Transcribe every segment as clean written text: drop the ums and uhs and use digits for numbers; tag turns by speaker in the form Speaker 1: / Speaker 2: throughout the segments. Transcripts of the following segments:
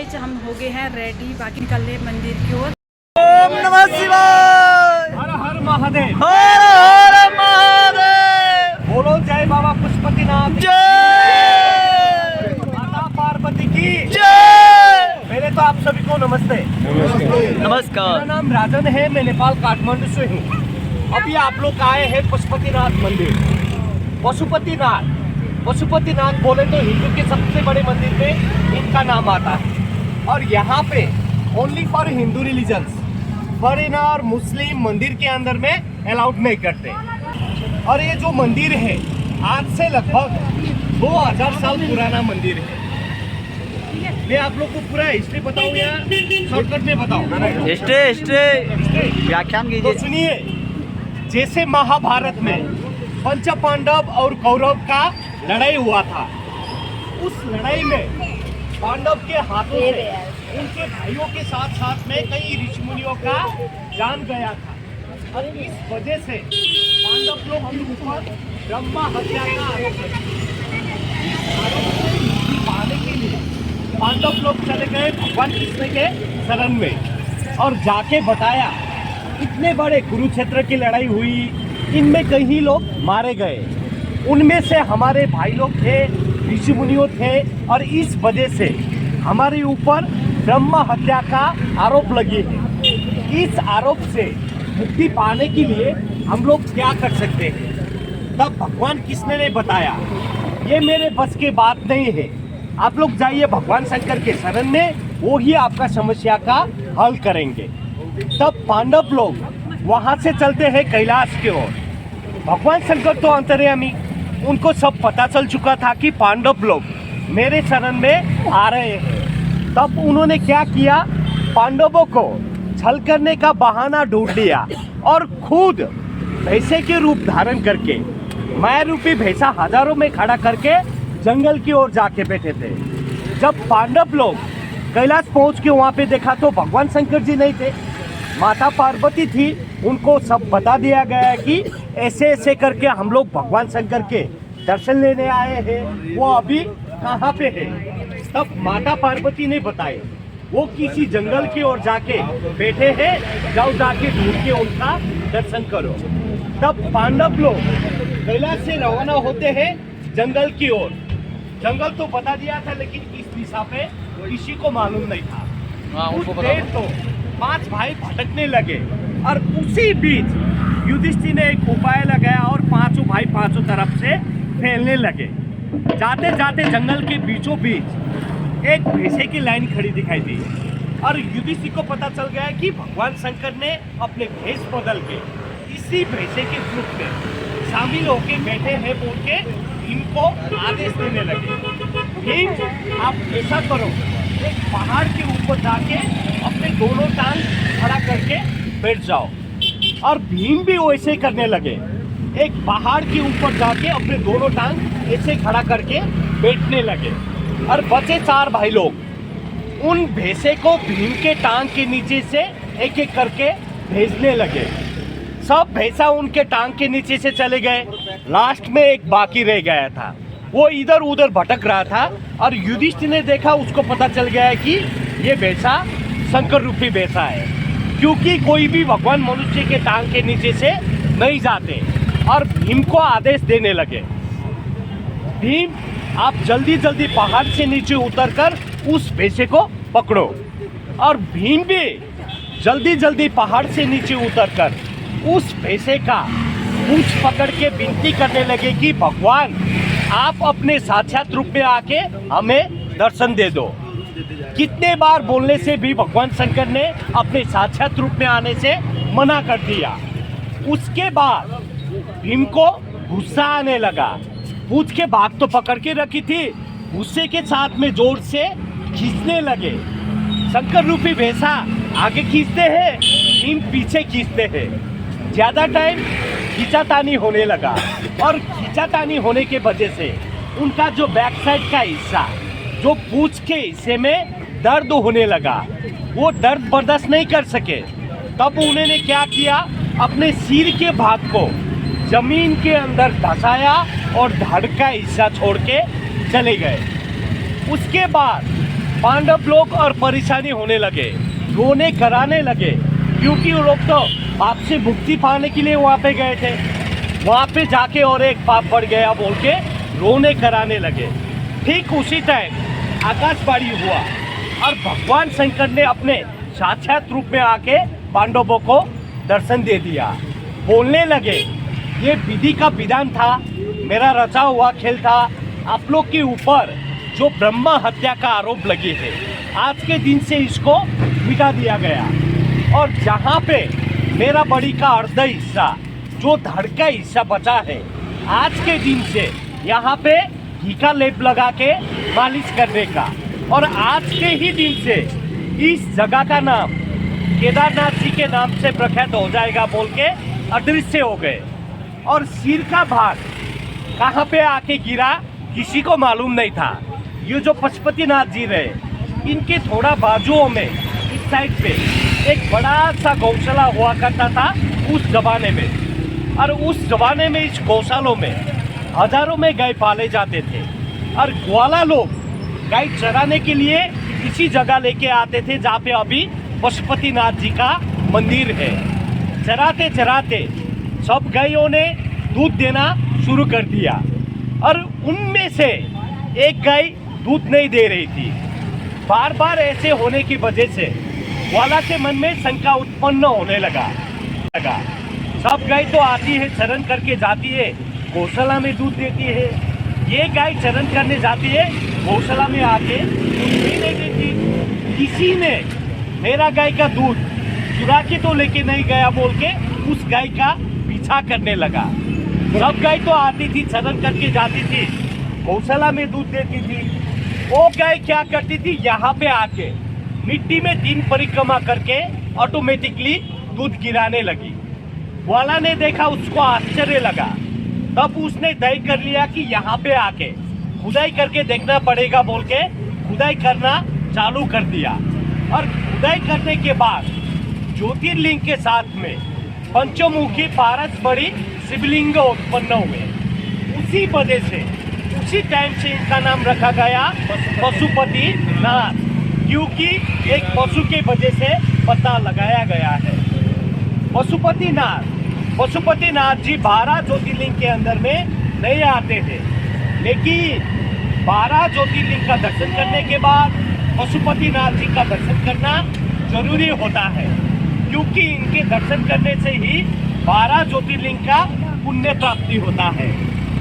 Speaker 1: हम हो गए हैं रेडी, बाकी निकल रहे मंदिर की ओर।
Speaker 2: ओम नमः शिवाय।
Speaker 3: हर हर महादेव।
Speaker 2: हर हर महादेव।
Speaker 3: बोलो जय बाबा पशुपतिनाथ
Speaker 2: जय।
Speaker 3: माता पार्वती की
Speaker 2: जय।
Speaker 3: पहले तो आप सभी को नमस्ते।
Speaker 2: नमस्कार।
Speaker 3: मेरा नाम राजन है, मैं नेपाल काठमांडू से हूँ। अभी आप लोग आए हैं पशुपतिनाथ मंदिर। पशुपतिनाथ बोले तो हिंदू के सबसे बड़े मंदिर में इनका नाम आता है। और यहाँ पे only for Hindu religions, foreigner Muslim मंदिर के अंदर में अलाउड नहीं करते। और ये जो मंदिर है आज से लगभग 2000 साल पुराना मंदिर है। मैं आप लोग को पूरा हिस्ट्री बताऊं या शॉर्टकट में बताऊं?
Speaker 2: हिस्ट्री व्याख्यान
Speaker 3: तो
Speaker 2: कीजिए।
Speaker 3: सुनिए, जैसे महाभारत में पंच पांडव और कौरव का लड़ाई हुआ था, उस लड़ाई में पांडव के हाथों से उनके भाइयों के साथ साथ में कई ऋषि मुनियों का जान गया था। और इस वजह से पांडव लोग हम ऊपर ब्रह्मा हत्या का आरोप लगा। इस आरोप से मुक्ति पाने के लिए पांडव लोग चले गए भगवान कृष्ण के शरण में और जाके बताया इतने बड़े कुरुक्षेत्र की लड़ाई हुई, इनमें कई लोग मारे गए, उनमें से हमारे भाई लोग थे, ऋषि मुनियों थे, और इस वजह से हमारे ऊपर ब्रह्म हत्या का आरोप लगी है। इस आरोप से मुक्ति पाने के लिए हम लोग क्या कर सकते हैं? तब भगवान कृष्ण ने बताया ये मेरे बस की बात नहीं है, आप लोग जाइए भगवान शंकर के शरण में, वो ही आपका समस्या का हल करेंगे। तब पांडव लोग वहां से चलते हैं कैलाश की ओर। भगवान शंकर तो अंतर्यामी, उनको सब पता चल चुका था कि पांडव लोग मेरे शरण में आ रहे हैं। तब उन्होंने क्या किया, पांडवों को छल करने का बहाना ढूंढ लिया और खुद भैंसे के रूप धारण करके, माया रूपी भैंसा हजारों में खड़ा करके जंगल की ओर जाके बैठे थे। जब पांडव लोग कैलाश पहुंच के वहां पे देखा तो भगवान शंकर जी नहीं थे, माता पार्वती थी। उनको सब बता दिया गया कि ऐसे ऐसे करके हम लोग भगवान शंकर के दर्शन लेने आए हैं, वो अभी कहाँ पे है। तब माता पार्वती ने बताए वो किसी जंगल की ओर जाके बैठे हैं, जाओ जाके ढूंढ के उनका दर्शन करो। तब पांडव लोग कैलाश से रवाना होते हैं जंगल की ओर। जंगल तो बता दिया था, लेकिन इस दिशा पे किसी को मालूम नहीं था। कुछ देर तो 5 भाई भटकने लगे और उसी बीच युधिष्ठिर ने एक उपाय लगाया और 5 भाई 5 तरफ से फैलने लगे। जाते जाते जंगल के बीचों बीच एक भैंसे की लाइन खड़ी दिखाई दी और युधिष्ठिर को पता चल गया कि भगवान शंकर ने अपने भेष बदल के इसी भैंसे के ग्रुप में शामिल होके बैठे हैं बोल के इनको आदेश देने लगे। भीम, आप ऐसा करो, एक पहाड़ के ऊपर जाके अपने दोनों टांग खड़ा करके बैठ जाओ। और भीम भी वैसे करने लगे, एक पहाड़ के ऊपर जाके अपने दोनों टांग ऐसे खड़ा करके बैठने लगे। और बचे 4 भाई लोग उन भैंसे को भीम के टांग के नीचे से एक एक करके भेजने लगे। सब भैंसा उनके टांग के नीचे से चले गए। लास्ट में एक बाकी रह गया था, वो इधर उधर भटक रहा था और युधिष्ठिर ने देखा, उसको पता चल गया कि ये भैंसा शंकर रूपी भैंसा है, क्योंकि कोई भी भगवान मनुष्य के टांग के नीचे से नहीं जाते। और भीम को आदेश देने लगे, भीम आप जल्दी जल्दी पहाड़ से नीचे उतरकर उस भैंसे को पकड़ो। और भीम भी जल्दी जल्दी पहाड़ से नीचे उतरकर उस भैंसे का पूंछ पकड़ के विनती करने लगे कि भगवान आप अपने साक्षात रूप में आके हमें दर्शन दे दो। कितने बार बोलने से भी भगवान शंकर ने अपने साक्षात रूप में आने से मना कर दिया। उसके बाद भीम को गुस्सा आने लगा, पूंछ के भाग तो पकड़ के रखी थी, गुस्से के साथ में जोर से खींचने लगे। शंकर रूपी भैंसा आगे खींचते हैं, भीम पीछे खींचते हैं। ज्यादा टाइम खींचातानी होने लगा और खींचातानी होने के वजह से उनका जो बैक साइड का हिस्सा, जो पूंछ के हिस्से में दर्द होने लगा, वो दर्द बर्दाश्त नहीं कर सके। तब उन्होंने क्या किया, अपने सिर के भाग को जमीन के अंदर धंसाया और धड़ का हिस्सा छोड़ के चले गए। उसके बाद पांडव लोग और परेशानी होने लगे, रोने कराने लगे, क्योंकि वो लोग तो पाप से मुक्ति पाने के लिए वहाँ पे गए थे। वहाँ पे जाके और एक पाप बढ़ गया बोल के रोने कराने लगे। ठीक उसी टाइम आकाशवाणी हुआ और भगवान शंकर ने अपने साक्षात रूप में आके पांडवों को दर्शन दे दिया। बोलने लगे, ये विधि का विधान था, मेरा रचा हुआ खेल था। आप लोग के ऊपर जो ब्रह्मा हत्या का आरोप लगे थे, आज के दिन से इसको मिटा दिया गया। और जहाँ पे मेरा बॉडी का अर्धा हिस्सा, जो धड़ का हिस्सा बचा है, आज के दिन से यहाँ पे घी का लेप लगा के मालिश करने का, और आज के ही दिन से इस जगह का नाम केदारनाथ जी के नाम से प्रख्यात हो जाएगा बोल के अदृश्य हो गए। और सिर का भाग कहाँ पे आके गिरा किसी को मालूम नहीं था। ये जो पशुपतिनाथ जी रहे, इनके थोड़ा बाजुओं में इस साइड पे एक बड़ा सा गौशाला हुआ करता था उस जमाने में। और उस जमाने में इस गौशालों में हजारों में गाय पाले जाते थे, और ग्वाला लोग गाय चराने के लिए इसी जगह लेके आते थे जहाँ पे अभी पशुपतिनाथ जी का मंदिर है। चराते चराते सब गायों ने दूध देना शुरू कर दिया, और उनमें से एक गाय दूध नहीं दे रही थी। बार बार ऐसे होने की वजह से ग्वाला के मन में शंका उत्पन्न होने लगा। सब गाय तो आती है, चरण करके जाती है, गौशाला में दूध देती है। ये गाय चरण करने जाती है, गौशाला में आके दूध भी नहीं देती। किसी ने मेरा गाय का दूध चुरा के तो लेके नहीं गया बोल के उस गाय का पीछा करने लगा। सब गाय तो आती थी, चरण करके जाती थी, गौशाला में दूध देती थी। वो गाय क्या करती थी, यहाँ पे आके मिट्टी में 3 परिक्रमा करके ऑटोमेटिकली दूध गिराने लगी। ग्वाला ने देखा, उसको आश्चर्य लगा। तब उसने तय कर लिया कि यहाँ पे आके खुदाई करके देखना पड़ेगा बोल के खुदाई करना चालू कर दिया। और खुदाई करने के बाद ज्योतिर्लिंग के साथ में पंचमुखी पारस बड़ी शिवलिंग उत्पन्न हुए। उसी वजह से उसी टाइम से इनका नाम रखा गया पशुपतिनाथ, क्योंकि एक पशु के वजह से पता लगाया गया है पशुपतिनाथ। पशुपतिनाथ जी 12 ज्योतिर्लिंग के अंदर में नहीं आते थे, लेकिन 12 ज्योतिर्लिंग का दर्शन करने के बाद पशुपतिनाथ जी का दर्शन करना जरूरी होता है, क्योंकि इनके दर्शन करने से ही 12 ज्योतिर्लिंग का पुण्य प्राप्ति होता है।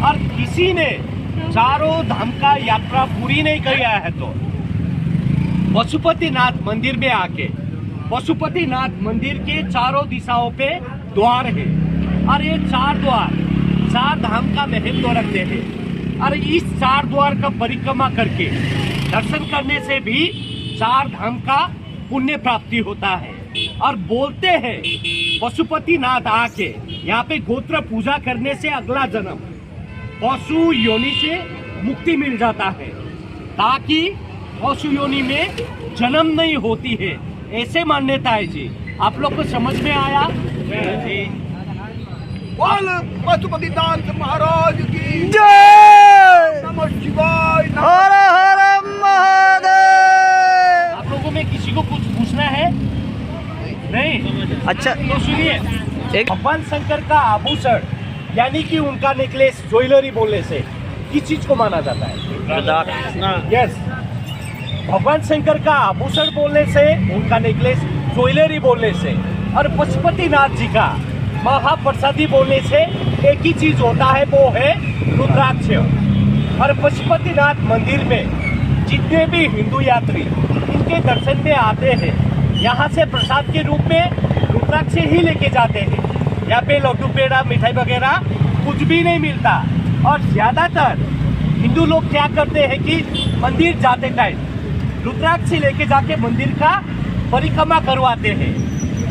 Speaker 3: और किसी ने चारों धाम का यात्रा पूरी नहीं किया है तो पशुपतिनाथ मंदिर में आके, पशुपतिनाथ मंदिर के चारों दिशाओं पे द्वार है, और ये 4 द्वार 4 धाम का महत्व रखते हैं। और इस 4 द्वार का परिक्रमा करके दर्शन करने से भी 4 धाम का पुण्य प्राप्ति होता है। और बोलते हैं पशुपतिनाथ आके यहाँ पे गोत्र पूजा करने से अगला जन्म पशु योनि से मुक्ति मिल जाता है, ताकि पशु योनि में जन्म नहीं होती है, ऐसे मान्यता है जी। आप लोग को समझ में आया जी?
Speaker 4: बोल पशुपतिनाथ महाराज की
Speaker 2: जय।
Speaker 4: नमः शिवाय।
Speaker 2: हर हर महादेव।
Speaker 3: आप लोगों में किसी को कुछ पूछना है? नहीं?
Speaker 2: अच्छा,
Speaker 3: तो सुनिए,
Speaker 2: एक
Speaker 3: भगवान शंकर का आभूषण यानी कि उनका नेकलेस, ज्वेलरी बोलने से किस चीज को माना जाता है? यस, भगवान शंकर का आभूषण बोलने से, उनका नेकलेस, ज्वेलरी बोलने से, और पशुपतिनाथ जी का महाप्रसादी बोलने से एक ही चीज होता है, वो है रुद्राक्ष। और पशुपतिनाथ मंदिर में जितने भी हिंदू यात्री इनके दर्शन में आते हैं, यहाँ से प्रसाद के रूप में रुद्राक्ष ही लेके जाते हैं। यहाँ पे लड्डू पेड़ा मिठाई वगैरह कुछ भी नहीं मिलता। और ज्यादातर हिंदू लोग क्या करते हैं कि मंदिर जाते टाइम रुद्राक्ष लेके जाके मंदिर का परिक्रमा करवाते हैं,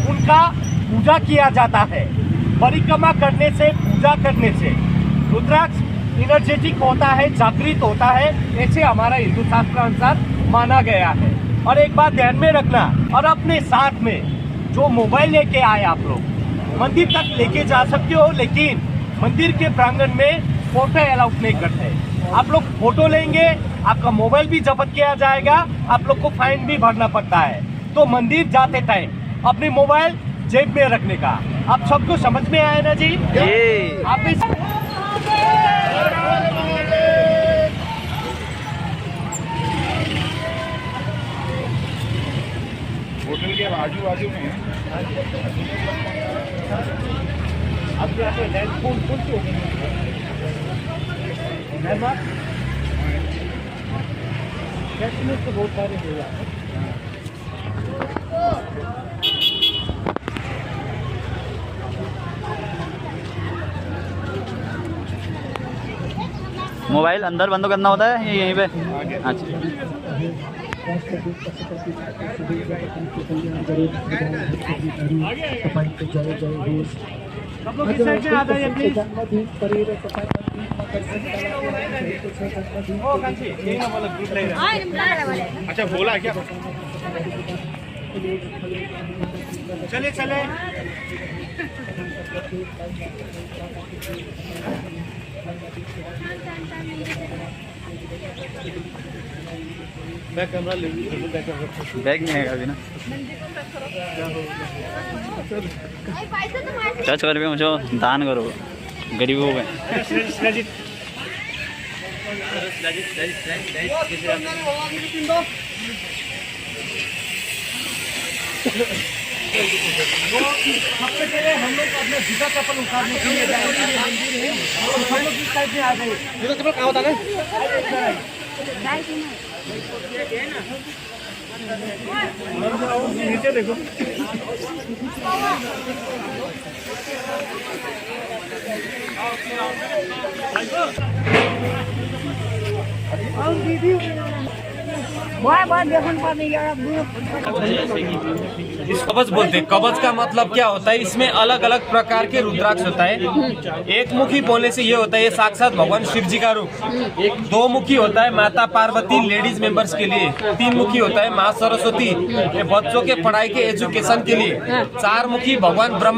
Speaker 3: उनका पूजा किया जाता है। परिक्रमा करने से, पूजा करने से रुद्राक्ष एनर्जेटिक होता है, जागृत होता है, ऐसे हमारा हिंदू शास्त्र अनुसार माना गया है। और एक बात ध्यान में रखना, और अपने साथ में जो मोबाइल लेके आए आप लोग मंदिर तक लेके जा सकते हो, लेकिन मंदिर के प्रांगण में फोटो अलाउड नहीं करते। आप लोग फोटो लेंगे आपका मोबाइल भी जब्त किया जाएगा, आप लोग को फाइन भी भरना पड़ता है। तो मंदिर जाते टाइम अपने मोबाइल जेब में रखने का। आप सबको समझ में आया ना जी? आप भी
Speaker 4: होटल के आजू बाजू में
Speaker 3: अब यहाँ पे लैंड फोन कौन सी होगी? तो बहुत सारे हो जाते हैं।
Speaker 2: मोबाइल अंदर बंद करना होता है या यहीं पे? अच्छा।
Speaker 3: सब लोग इस साइड में आ जाइए प्लीज। ओ कांची यही ना वाला ग्रुप ले रहा है।
Speaker 4: अच्छा बोला क्या?
Speaker 3: चले चले। बैक कैमरा ले लीजिए।
Speaker 2: बैग नहीं है अभी ना। टच कर मुझे दान करो गरीबों में।
Speaker 3: सबसे पहले हम लोग अपने जूता चप्पल उतारने के लिए जाएंगे। हम लोग इस साइड में आ जाइए। जूता चप्पल कहाँ होता है? नीचे देखो।
Speaker 5: इस कवच बोलते हैं। कवच का मतलब क्या होता है? इसमें अलग अलग प्रकार के रुद्राक्ष होता है। एक मुखी बोलने से ये होता है ये साक्षात भगवान शिव जी का रूप। एक दो मुखी होता है माता पार्वती लेडीज मेंबर्स के लिए। तीन मुखी होता है माँ सरस्वती ये बच्चों के पढ़ाई के एजुकेशन के लिए। चार मुखी भगवान ब्रह्मा